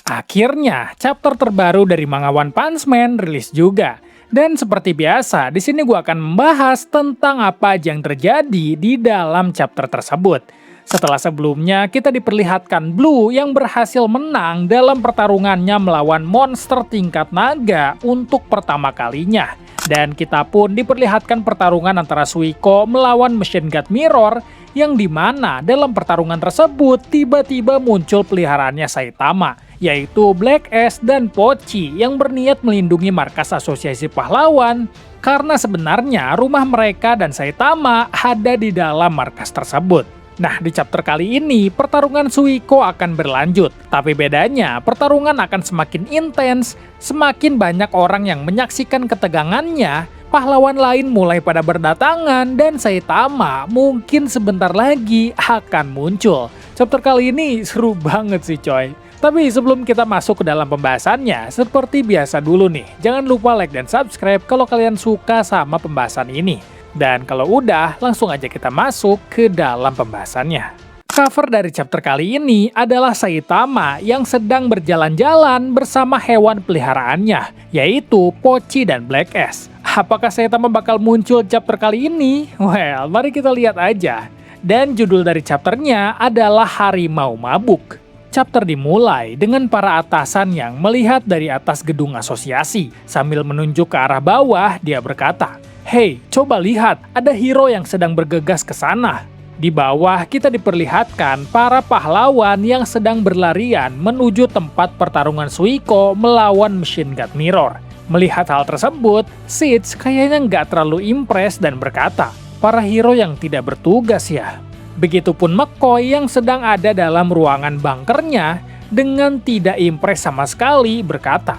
Akhirnya, chapter terbaru dari manga One Punch Man rilis juga. Dan seperti biasa, di sini gue akan membahas tentang apa aja yang terjadi di dalam chapter tersebut. Setelah sebelumnya, kita diperlihatkan Blue yang berhasil menang dalam pertarungannya melawan monster tingkat naga untuk pertama kalinya. Dan kita pun diperlihatkan pertarungan antara Suiko melawan Machine God Mirror, yang dimana dalam pertarungan tersebut tiba-tiba muncul peliharaannya Saitama, yaitu Black Ash dan Pochi yang berniat melindungi markas Asosiasi Pahlawan, karena sebenarnya rumah mereka dan Saitama ada di dalam markas tersebut. Nah, di chapter kali ini, pertarungan Suiko akan berlanjut. Tapi bedanya, pertarungan akan semakin intens, semakin banyak orang yang menyaksikan ketegangannya, pahlawan lain mulai pada berdatangan, dan Saitama mungkin sebentar lagi akan muncul. Chapter kali ini seru banget sih coy. Tapi sebelum kita masuk ke dalam pembahasannya, seperti biasa dulu nih, jangan lupa like dan subscribe kalau kalian suka sama pembahasan ini. Dan kalau udah, langsung aja kita masuk ke dalam pembahasannya. Cover dari chapter kali ini adalah Saitama yang sedang berjalan-jalan bersama hewan peliharaannya, yaitu Pochi dan Black Ash. Apakah Saitama bakal muncul chapter kali ini? Well, mari kita lihat aja. Dan judul dari chapternya adalah Harimau Mabuk. Chapter dimulai dengan para atasan yang melihat dari atas gedung asosiasi. Sambil menunjuk ke arah bawah, dia berkata, "Hei, coba lihat, ada hero yang sedang bergegas ke sana." Di bawah kita diperlihatkan para pahlawan yang sedang berlarian menuju tempat pertarungan Suiko melawan Machine God Mirror. Melihat hal tersebut, Sitch kayaknya nggak terlalu impress dan berkata, "Para hero yang tidak bertugas ya." Begitupun McCoy yang sedang ada dalam ruangan bunkernya dengan tidak impress sama sekali berkata,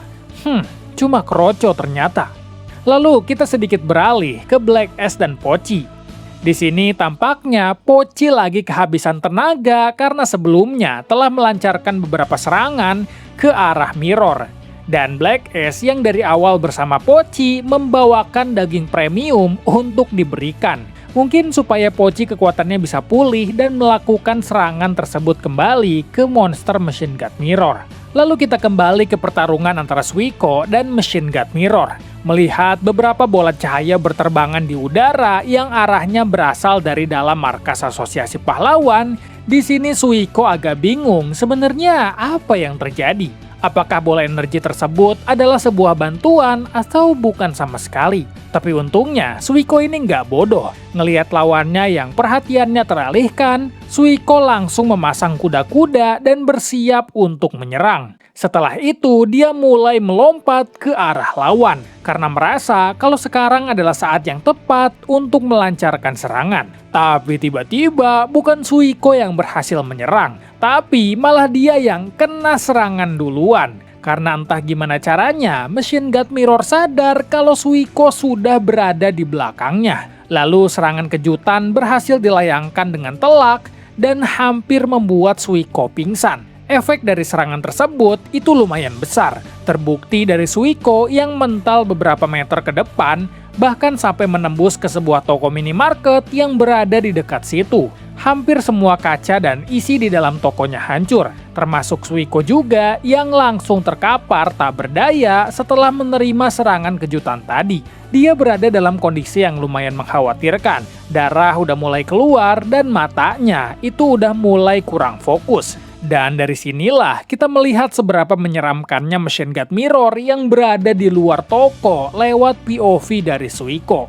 cuma kroco ternyata." Lalu kita sedikit beralih ke Black Ash dan Pochi. Di sini tampaknya Pochi lagi kehabisan tenaga karena sebelumnya telah melancarkan beberapa serangan ke arah Mirror. Dan Black Ash yang dari awal bersama Pochi membawakan daging premium untuk diberikan. Mungkin supaya Pochi kekuatannya bisa pulih dan melakukan serangan tersebut kembali ke monster Machine God Mirror. Lalu kita kembali ke pertarungan antara Suiko dan Machine God Mirror. Melihat beberapa bola cahaya berterbangan di udara yang arahnya berasal dari dalam markas Asosiasi Pahlawan, di sini Suiko agak bingung sebenarnya apa yang terjadi. Apakah bola energi tersebut adalah sebuah bantuan atau bukan sama sekali? Tapi untungnya, Suiko ini nggak bodoh. Ngelihat lawannya yang perhatiannya teralihkan, Suiko langsung memasang kuda-kuda dan bersiap untuk menyerang. Setelah itu, dia mulai melompat ke arah lawan, karena merasa kalau sekarang adalah saat yang tepat untuk melancarkan serangan. Tapi tiba-tiba, bukan Suiko yang berhasil menyerang, tapi malah dia yang kena serangan duluan. Karena entah gimana caranya, Machine God Mirror sadar kalau Suiko sudah berada di belakangnya. Lalu serangan kejutan berhasil dilayangkan dengan telak dan hampir membuat Suiko pingsan. Efek dari serangan tersebut itu lumayan besar. Terbukti dari Suiko yang mental beberapa meter ke depan, bahkan sampai menembus ke sebuah toko minimarket yang berada di dekat situ. Hampir semua kaca dan isi di dalam tokonya hancur, termasuk Suiko juga yang langsung terkapar tak berdaya setelah menerima serangan kejutan tadi. Dia berada dalam kondisi yang lumayan mengkhawatirkan. Darah udah mulai keluar dan matanya itu udah mulai kurang fokus. Dan dari sinilah kita melihat seberapa menyeramkannya Machine God Mirror yang berada di luar toko lewat POV dari Suiko.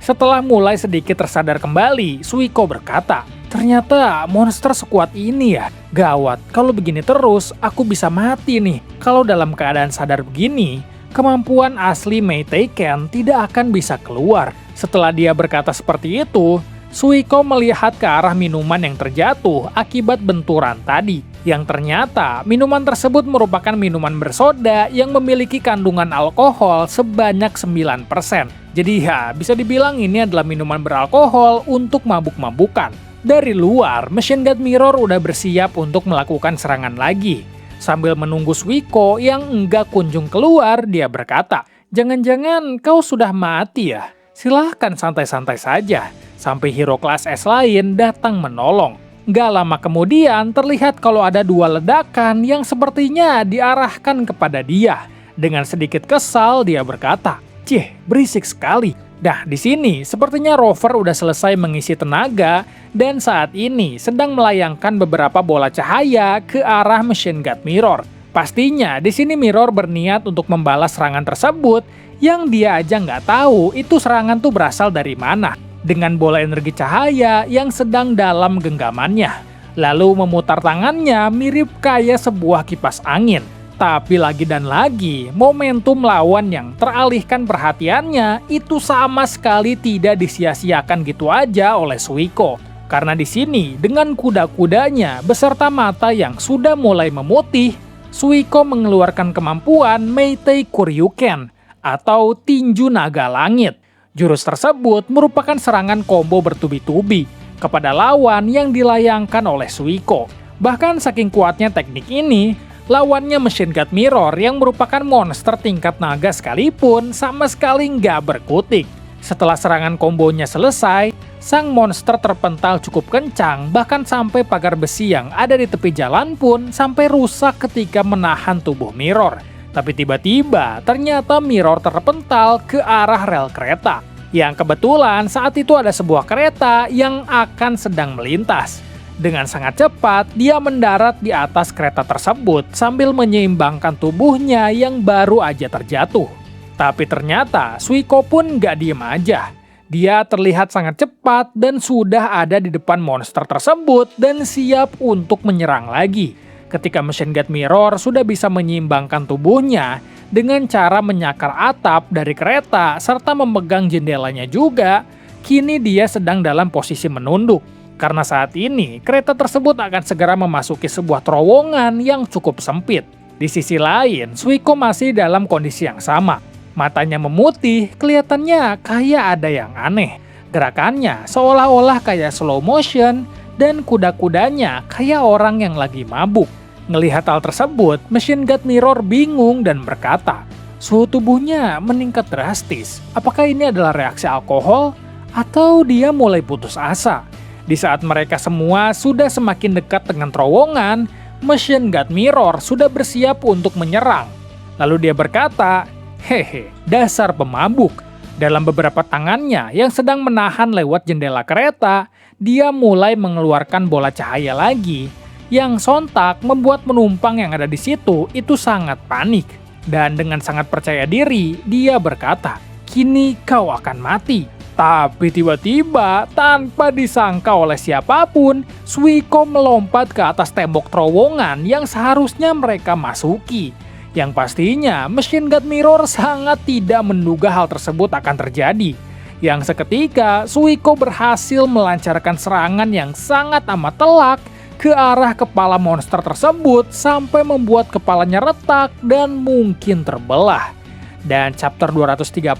Setelah mulai sedikit tersadar kembali, Suiko berkata, "Ternyata monster sekuat ini ya. Gawat, kalau begini terus aku bisa mati nih." Kalau dalam keadaan sadar begini, kemampuan asli Mei Teiken tidak akan bisa keluar. Setelah dia berkata seperti itu, Suiko melihat ke arah minuman yang terjatuh akibat benturan tadi. Yang ternyata minuman tersebut merupakan minuman bersoda yang memiliki kandungan alkohol sebanyak 9%. Jadi ya, bisa dibilang ini adalah minuman beralkohol untuk mabuk-mabukan. Dari luar, Machine God Mirror udah bersiap untuk melakukan serangan lagi. Sambil menunggu Suiko yang enggak kunjung keluar, dia berkata, "Jangan-jangan kau sudah mati ya? Silahkan santai-santai saja, sampai hero kelas S lain datang menolong." Gak lama kemudian terlihat kalau ada dua ledakan yang sepertinya diarahkan kepada dia. Dengan sedikit kesal dia berkata, "Cih, berisik sekali." Nah, di sini sepertinya rover udah selesai mengisi tenaga dan saat ini sedang melayangkan beberapa bola cahaya ke arah machine gun mirror. Pastinya di sini mirror berniat untuk membalas serangan tersebut yang dia aja nggak tahu itu serangan tuh berasal dari mana. Dengan bola energi cahaya yang sedang dalam genggamannya. Lalu memutar tangannya mirip kayak sebuah kipas angin. Tapi lagi dan lagi, momentum lawan yang teralihkan perhatiannya itu sama sekali tidak disia-siakan gitu aja oleh Suiko. Karena di sini, dengan kuda-kudanya beserta mata yang sudah mulai memutih, Suiko mengeluarkan kemampuan Meitei Kuryuken atau tinju naga langit. Jurus tersebut merupakan serangan combo bertubi-tubi kepada lawan yang dilayangkan oleh Suiko. Bahkan saking kuatnya teknik ini, lawannya Machine Gun Mirror yang merupakan monster tingkat naga sekalipun sama sekali nggak berkutik. Setelah serangan kombonya selesai, sang monster terpental cukup kencang bahkan sampai pagar besi yang ada di tepi jalan pun sampai rusak ketika menahan tubuh Mirror. Tapi tiba-tiba ternyata Mirror terpental ke arah rel kereta. Yang kebetulan saat itu ada sebuah kereta yang akan sedang melintas. Dengan sangat cepat, dia mendarat di atas kereta tersebut sambil menyeimbangkan tubuhnya yang baru aja terjatuh. Tapi ternyata Suiko pun gak diem aja. Dia terlihat sangat cepat dan sudah ada di depan monster tersebut dan siap untuk menyerang lagi. Ketika Machine Gun Mirror sudah bisa menyeimbangkan tubuhnya dengan cara menyakar atap dari kereta serta memegang jendelanya juga, kini dia sedang dalam posisi menunduk. Karena saat ini, kereta tersebut akan segera memasuki sebuah terowongan yang cukup sempit. Di sisi lain, Suiko masih dalam kondisi yang sama. Matanya memutih, kelihatannya kayak ada yang aneh. Gerakannya seolah-olah kayak slow motion, dan kuda-kudanya kayak orang yang lagi mabuk. Ngelihat hal tersebut, Machine Gun Mirror bingung dan berkata, suhu tubuhnya meningkat drastis. Apakah ini adalah reaksi alkohol? Atau dia mulai putus asa? Di saat mereka semua sudah semakin dekat dengan terowongan, Machine Gun Mirror sudah bersiap untuk menyerang. Lalu dia berkata, "Hehe, dasar pemabuk." Dalam beberapa tangannya yang sedang menahan lewat jendela kereta, dia mulai mengeluarkan bola cahaya lagi, yang sontak membuat penumpang yang ada di situ itu sangat panik. Dan dengan sangat percaya diri, dia berkata, "Kini kau akan mati." Tapi tiba-tiba, tanpa disangka oleh siapapun, Suiko melompat ke atas tembok terowongan yang seharusnya mereka masuki. Yang pastinya, Machine Gun Mirror sangat tidak menduga hal tersebut akan terjadi. Yang seketika, Suiko berhasil melancarkan serangan yang sangat amat telak ke arah kepala monster tersebut sampai membuat kepalanya retak dan mungkin terbelah. Dan chapter 230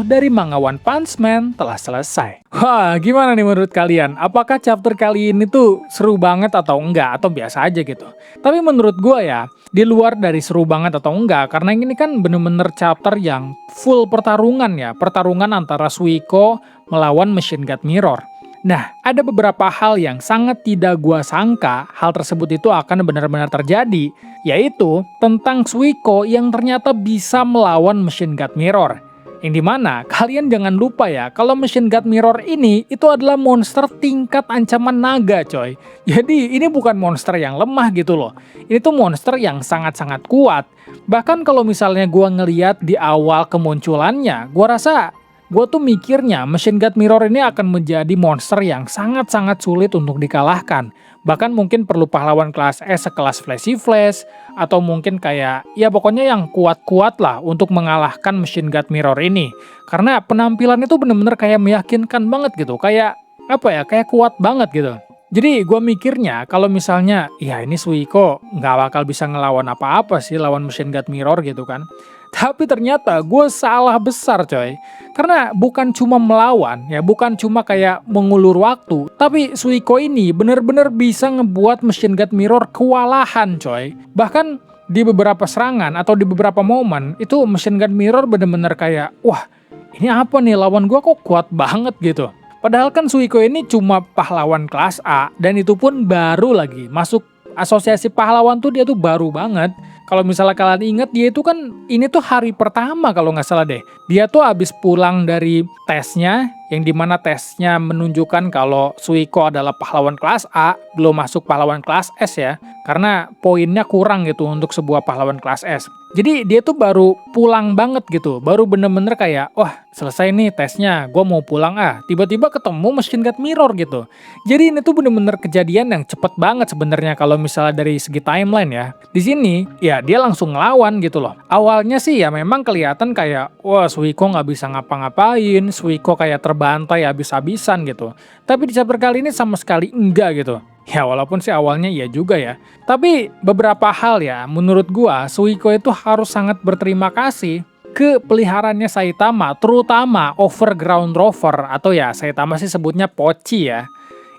dari manga One Punch Man telah selesai. Wah, gimana nih menurut kalian? Apakah chapter kali ini tuh seru banget atau enggak? Atau biasa aja gitu? Tapi menurut gue ya, di luar dari seru banget atau enggak, karena ini kan bener-bener chapter yang full pertarungan ya. Pertarungan antara Suiko melawan Machine Gun Mirror. Nah, ada beberapa hal yang sangat tidak gua sangka hal tersebut itu akan benar-benar terjadi, yaitu tentang Suiko yang ternyata bisa melawan Machine Gun Mirror. Yang dimana kalian jangan lupa ya, kalau Machine Gun Mirror ini itu adalah monster tingkat ancaman naga coy. Jadi ini bukan monster yang lemah gitu loh. Ini tuh monster yang sangat-sangat kuat. Bahkan kalau misalnya gua ngeliat di awal kemunculannya, gua rasa gue tuh mikirnya Machine Gun Mirror ini akan menjadi monster yang sangat-sangat sulit untuk dikalahkan. Bahkan mungkin perlu pahlawan kelas S sekelas Flashy Flash, atau mungkin kayak, ya pokoknya yang kuat-kuat lah untuk mengalahkan Machine Gun Mirror ini. Karena penampilannya tuh bener-bener kayak meyakinkan banget gitu, kayak apa ya, kayak kuat banget gitu. Jadi gue mikirnya kalau misalnya, ya ini Suiko nggak bakal bisa ngelawan apa-apa sih lawan Machine Gun Mirror gitu kan. Tapi ternyata gue salah besar coy. Karena bukan cuma melawan, ya bukan cuma kayak mengulur waktu. Tapi Suiko ini bener-bener bisa ngebuat Machine Gun Mirror kewalahan coy. Bahkan di beberapa serangan atau di beberapa momen, itu Machine Gun Mirror bener-bener kayak, wah ini apa nih lawan gue kok kuat banget gitu. Padahal kan Suiko ini cuma pahlawan kelas A, dan itu pun baru lagi. Masuk asosiasi pahlawan tuh dia tuh baru banget. Kalau misalnya kalian ingat, dia itu kan, ini tuh hari pertama kalau nggak salah deh. Dia tuh abis pulang dari tesnya, yang dimana tesnya menunjukkan kalau Suiko adalah pahlawan kelas A, belum masuk pahlawan kelas S ya. Karena poinnya kurang gitu untuk sebuah pahlawan kelas S. Jadi dia tuh baru pulang banget gitu, baru bener-bener kayak, wah selesai nih tesnya, gue mau pulang tiba-tiba ketemu Machine God Mirror gitu. Jadi ini tuh bener-bener kejadian yang cepet banget sebenarnya kalau misalnya dari segi timeline ya. Di sini, ya dia langsung ngelawan gitu loh. Awalnya sih ya memang kelihatan kayak, wah Suiko nggak bisa ngapa-ngapain, Suiko kayak terbantai habis-habisan gitu. Tapi di chapter kali ini sama sekali enggak gitu. Ya walaupun sih awalnya iya juga ya. Tapi beberapa hal ya, menurut gua Suiko itu harus sangat berterima kasih ke peliharaannya Saitama, terutama Overground Rover, atau ya Saitama sih sebutnya Pochi ya.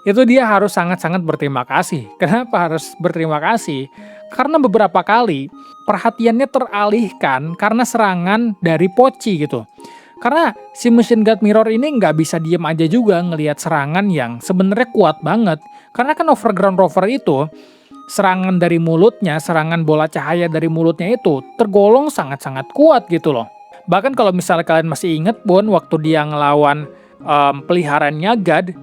Itu dia harus sangat-sangat berterima kasih. Kenapa harus berterima kasih? Karena beberapa kali perhatiannya teralihkan karena serangan dari Pochi gitu. Karena si Machine God Mirror ini nggak bisa diem aja juga ngelihat serangan yang sebenarnya kuat banget. Karena kan Overground Rover itu, serangan dari mulutnya, serangan bola cahaya dari mulutnya itu tergolong sangat-sangat kuat gitu loh. Bahkan kalau misalnya kalian masih inget pun waktu dia ngelawan peliharaannya God,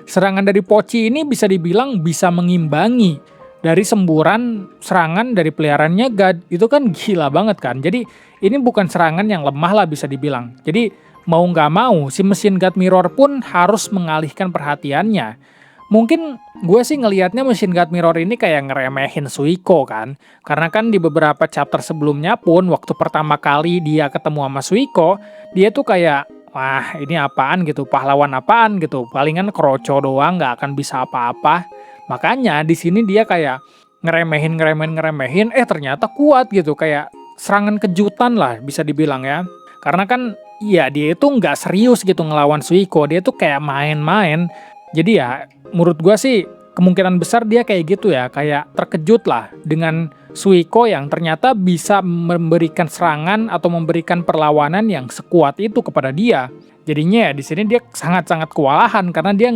serangan dari Pochi ini bisa dibilang bisa mengimbangi dari semburan serangan dari peliharaannya God. Itu kan gila banget kan. Jadi ini bukan serangan yang lemah lah bisa dibilang. Jadi mau nggak mau si Machine God Mirror pun harus mengalihkan perhatiannya. Mungkin gue sih ngelihatnya Machine God Mirror ini kayak ngeremehin Suiko kan. Karena kan di beberapa chapter sebelumnya pun waktu pertama kali dia ketemu sama Suiko, dia tuh kayak, wah ini apaan gitu, pahlawan apaan gitu, palingan kroco doang nggak akan bisa apa-apa. Makanya di sini dia kayak ngeremehin, ternyata kuat gitu, kayak serangan kejutan lah bisa dibilang ya. Karena kan ya dia itu nggak serius gitu ngelawan Suiko, dia tuh kayak main-main. Jadi ya menurut gua sih kemungkinan besar dia kayak gitu ya, kayak terkejut lah dengan Suiko yang ternyata bisa memberikan serangan atau memberikan perlawanan yang sekuat itu kepada dia. Jadinya ya di sini dia sangat-sangat kewalahan karena dia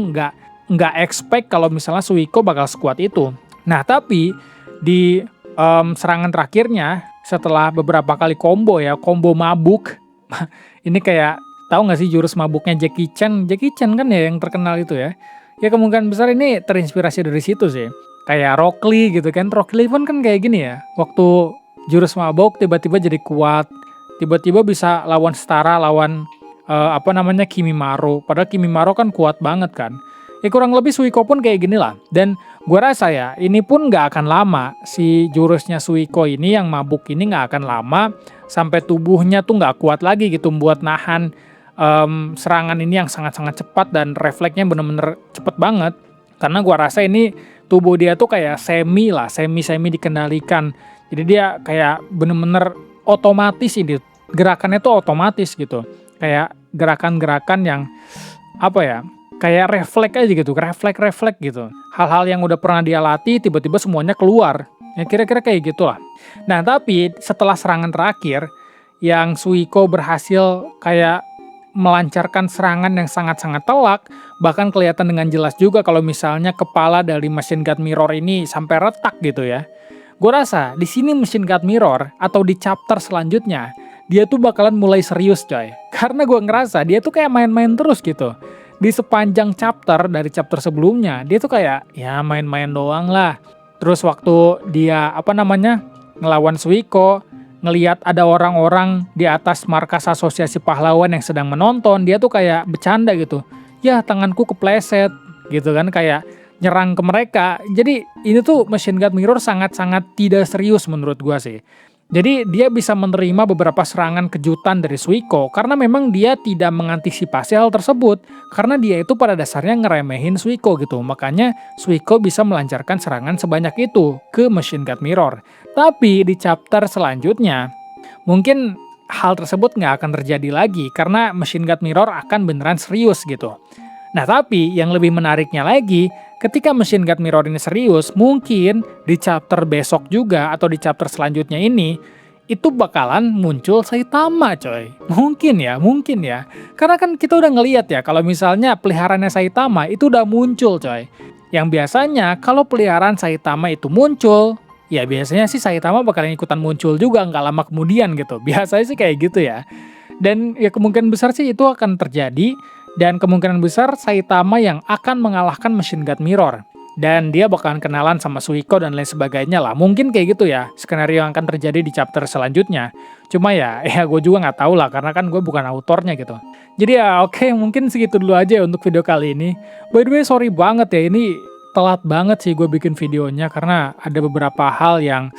nggak expect kalau misalnya Suiko bakal sekuat itu. Nah tapi di serangan terakhirnya setelah beberapa kali combo ya, combo mabuk. Ini kayak, tahu nggak sih jurus mabuknya Jackie Chan? Jackie Chan kan ya yang terkenal itu ya. Ya kemungkinan besar ini terinspirasi dari situ sih. Kayak Rock Lee gitu kan. Rock Lee pun kan kayak gini ya. Waktu jurus mabuk tiba-tiba jadi kuat. Tiba-tiba bisa lawan setara, lawan Kimimaro. Padahal Kimimaro kan kuat banget kan. Ya kurang lebih Suiko pun kayak gini lah. Dan gue rasa ya ini pun nggak akan lama. Si jurusnya Suiko ini yang mabuk ini nggak akan lama. Sampai tubuhnya tuh nggak kuat lagi gitu buat nahan serangan ini yang sangat-sangat cepat dan refleksnya bener-bener cepet banget. Karena gue rasa ini tubuh dia tuh kayak semi dikendalikan. Jadi dia kayak bener-bener otomatis ini. Gerakannya tuh otomatis gitu. Kayak gerakan-gerakan yang kayak refleks aja gitu, refleks gitu. Hal-hal yang udah pernah dia latih tiba-tiba semuanya keluar. Ya kira-kira kayak gitulah. Nah tapi setelah serangan terakhir, yang Suiko berhasil kayak melancarkan serangan yang sangat-sangat telak, bahkan kelihatan dengan jelas juga kalau misalnya kepala dari Machine God Mirror ini sampai retak gitu ya. Gue rasa di sini Machine God Mirror atau di chapter selanjutnya, dia tuh bakalan mulai serius coy. Karena gue ngerasa dia tuh kayak main-main terus gitu. Di sepanjang chapter dari chapter sebelumnya, dia tuh kayak ya main-main doang lah. Terus waktu dia ngelawan Suiko, ngelihat ada orang-orang di atas markas asosiasi pahlawan yang sedang menonton, dia tuh kayak bercanda gitu. Ya tanganku kepleset gitu kan, kayak nyerang ke mereka. Jadi ini tuh Machine God Mirror sangat-sangat tidak serius menurut gua sih. Jadi dia bisa menerima beberapa serangan kejutan dari Suiko karena memang dia tidak mengantisipasi hal tersebut. Karena dia itu pada dasarnya ngeremehin Suiko gitu. Makanya Suiko bisa melancarkan serangan sebanyak itu ke Machine God Mirror. Tapi di chapter selanjutnya, mungkin hal tersebut nggak akan terjadi lagi karena Machine God Mirror akan beneran serius gitu. Nah tapi yang lebih menariknya lagi, ketika Machine God Mirror ini serius, mungkin di chapter besok juga atau di chapter selanjutnya ini itu bakalan muncul Saitama coy. Mungkin ya. Karena kan kita udah ngeliat ya kalau misalnya peliharaannya Saitama itu udah muncul coy. Yang biasanya kalau peliharaan Saitama itu muncul, ya biasanya sih Saitama bakalan ikutan muncul juga nggak lama kemudian gitu. Biasanya sih kayak gitu ya. Dan ya kemungkinan besar sih itu akan terjadi, dan kemungkinan besar Saitama yang akan mengalahkan Machine God Mirror. Dan dia bakalan kenalan sama Suiko dan lain sebagainya lah. Mungkin kayak gitu ya, skenario yang akan terjadi di chapter selanjutnya. Cuma ya gue juga nggak tahu lah, karena kan gue bukan autornya gitu. Jadi ya oke, mungkin segitu dulu aja ya untuk video kali ini. By the way, sorry banget ya, ini telat banget sih gue bikin videonya, karena ada beberapa hal yang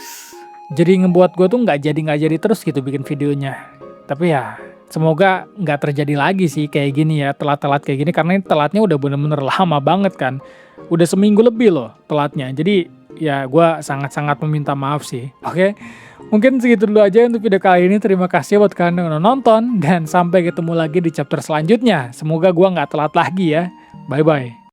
jadi ngebuat gue tuh nggak jadi terus gitu bikin videonya. Tapi ya semoga nggak terjadi lagi sih kayak gini ya, telat-telat kayak gini, karena ini telatnya udah bener-bener lama banget kan. Udah seminggu lebih loh telatnya. Jadi ya gue sangat-sangat meminta maaf sih. Oke, mungkin segitu dulu aja untuk video kali ini. Terima kasih buat kalian yang udah nonton, dan sampai ketemu lagi di chapter selanjutnya. Semoga gue nggak telat lagi ya. Bye-bye.